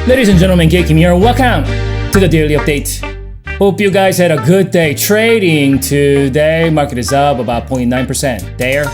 Ladies and gentlemen, Kim here. Welcome to the Daily Update. Hope you guys had a good day trading today. Market is up about 0.9% there.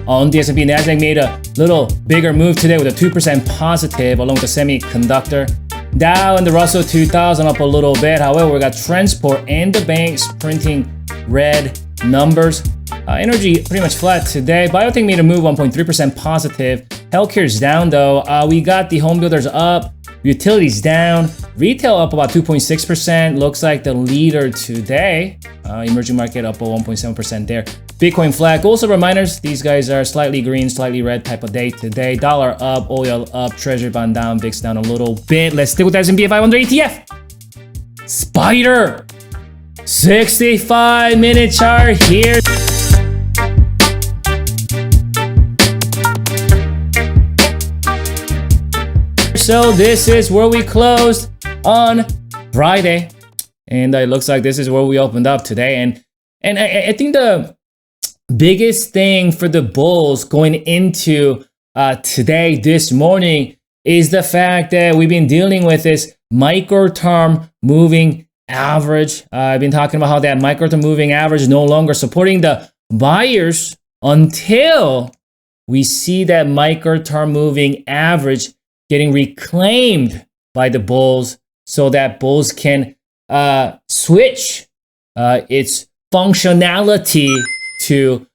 On the S&P, Nasdaq made a little bigger move today with a 2% positive along with the semiconductor. Dow and the Russell 2000 up a little bit. However, we got transport and the banks printing red numbers. Energy pretty much flat today. Biotech made a move 1.3% positive. Healthcare is down though. We got the home builders up. Utilities down. Retail up about 2.6%. Looks like the leader today. Emerging market up 1.7% there. Bitcoin flat. Gold, silver, miners. These guys are slightly green, slightly red type of day today. Dollar up, oil up, treasury bond down, VIX down a little bit. Let's stick with S&P 500 ETF. Spider. 65-minute chart here. So this is where we closed on Friday, and it looks like this is where we opened up today. And I think the biggest thing for the bulls going into today, this morning, is the fact that we've been dealing with this micro-term moving average. I've been talking about how that micro-term moving average is no longer supporting the buyers until we see that micro-term moving average getting reclaimed by the bulls so that bulls can switch its functionality to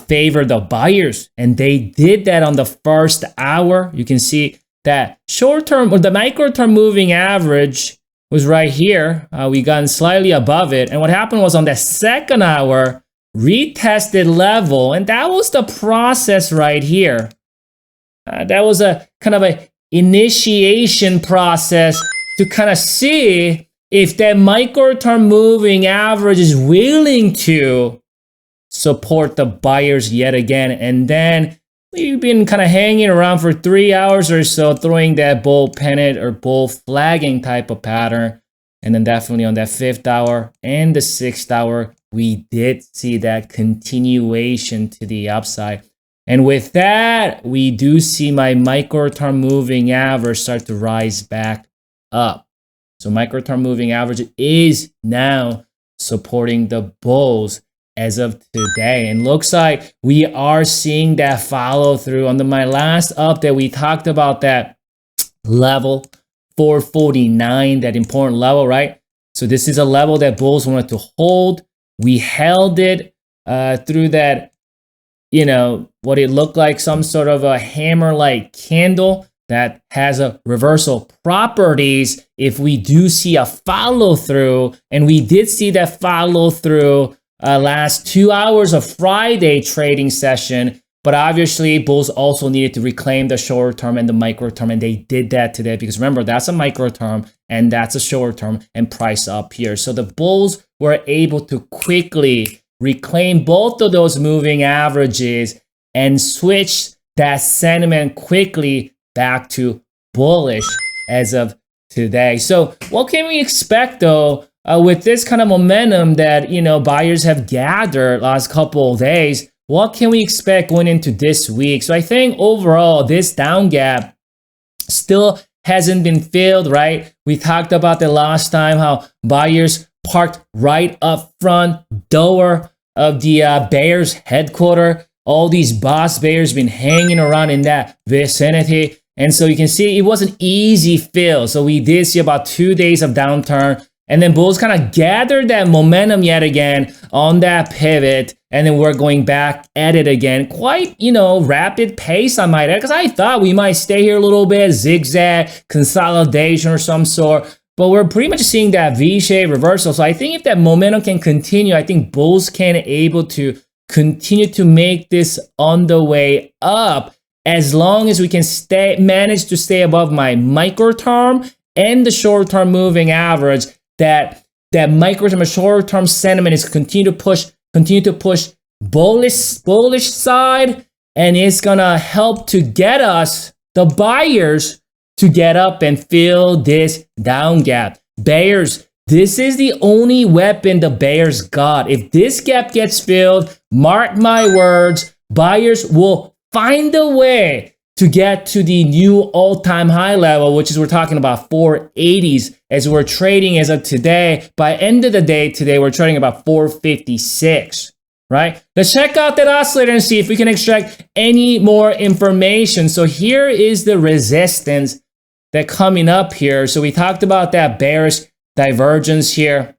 favor the buyers. And they did that on the first hour. You can see that short-term or the micro-term moving average was right here. We got slightly above it. And what happened was on the second hour, retested level. And that was the process right here. That was a kind of a initiation process to kind of see if that micro-term moving average is willing to support the buyers yet again. And then we've been kind of hanging around for 3 hours or so, throwing that bull pennant or bull flagging type of pattern. And then definitely on that 5th hour and the 6th hour, we did see that continuation to the upside. And with that, we do see my micro-term moving average start to rise back up. So micro-term moving average is now supporting the bulls as of today. And looks like we are seeing that follow through. On my last update, we talked about that level 449, that important level, right? So this is a level that bulls wanted to hold. We held it through that, you know, what it looked like some sort of a hammer-like candle that has a reversal properties if we do see a follow-through. And we did see that follow-through last 2 hours of Friday trading session. But obviously, bulls also needed to reclaim the short term and the micro term. And they did that today because remember, that's a micro term and that's a short term and price up here. So the bulls were able to quickly reclaim both of those moving averages and switch that sentiment quickly back to bullish as of today. So what can we expect though with this kind of momentum that, you know, buyers have gathered last couple of days? What can we expect going into this week? So I think overall this down gap still hasn't been filled, right? We talked about the last time how buyers parked right up front door of the Bears headquarters. All these boss bears been hanging around in that vicinity. And so you can see it was an easy fill. So we did see about 2 days of downturn. And then bulls kind of gathered that momentum yet again on that pivot. And then we're going back at it again. Quite, you know, rapid pace, I might add. Because I thought we might stay here a little bit, zigzag, consolidation or some sort. But we're pretty much seeing that V-shaped reversal. So I think if that momentum can continue, I think bulls can able to continue to make this on the way up as long as we can manage to stay above my micro term and the short term moving average. That micro term and short term sentiment is continue to push bullish side, and it's gonna help to get us the buyers to get up and fill this down gap. Bears, this is the only weapon the Bears got. If this gap gets filled, mark my words, buyers will find a way to get to the new all-time high level, which is we're talking about 480s as we're trading as of today. By end of the day today, we're trading about 456, right? Let's check out that oscillator and see if we can extract any more information. So here is the resistance that coming up here. So we talked about that bearish divergence here,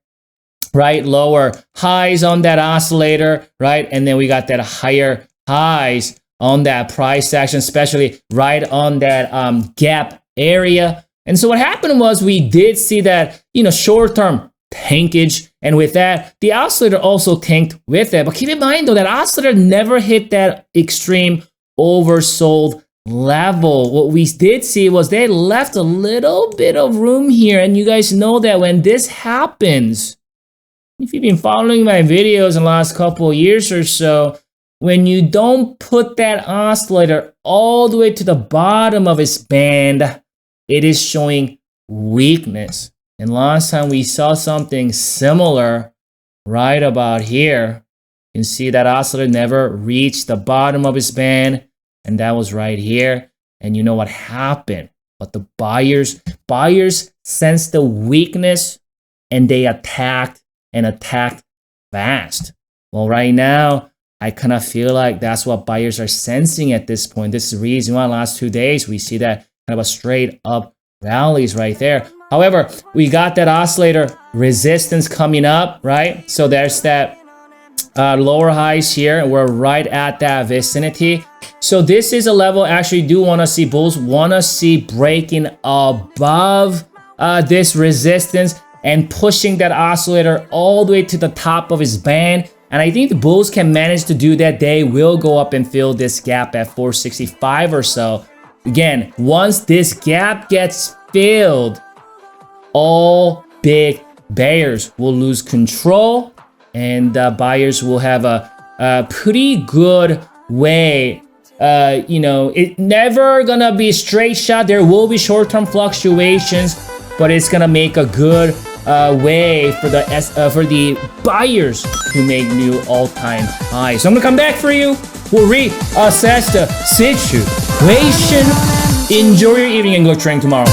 right? Lower highs on that oscillator, right? And then we got that higher highs on that price action, especially right on that gap area. And so what happened was we did see that, short-term tankage. And with that, the oscillator also tanked with it. But keep in mind though, that oscillator never hit that extreme oversold level. What we did see was they left a little bit of room here. And you guys know that when this happens, if you've been following my videos in the last couple of years or so, when you don't put that oscillator all the way to the bottom of its band, it is showing weakness. And last time we saw something similar right about here. You can see that oscillator never reached the bottom of its band, and that was right here. And you know what happened? But the buyers sensed the weakness and they attacked fast. Well, right now, I kind of feel like that's what buyers are sensing at this point. This is the reason why the last 2 days we see that kind of a straight up rallies right there. However, we got that oscillator resistance coming up, right? So there's that lower highs here, and we're right at that vicinity. So this is a level actually do want to see bulls want to see breaking above this resistance and pushing that oscillator all the way to the top of its band. And I think the bulls can manage to do that. They will go up and fill this gap at 465 or so. Again, once this gap gets filled, all big bears will lose control, and buyers will have a pretty good way. It's never gonna be a straight shot. There will be short-term fluctuations, but it's gonna make a good way for the buyers to make new all-time highs. So I'm gonna come back for you. We'll reassess the situation. Enjoy your evening and go trading tomorrow.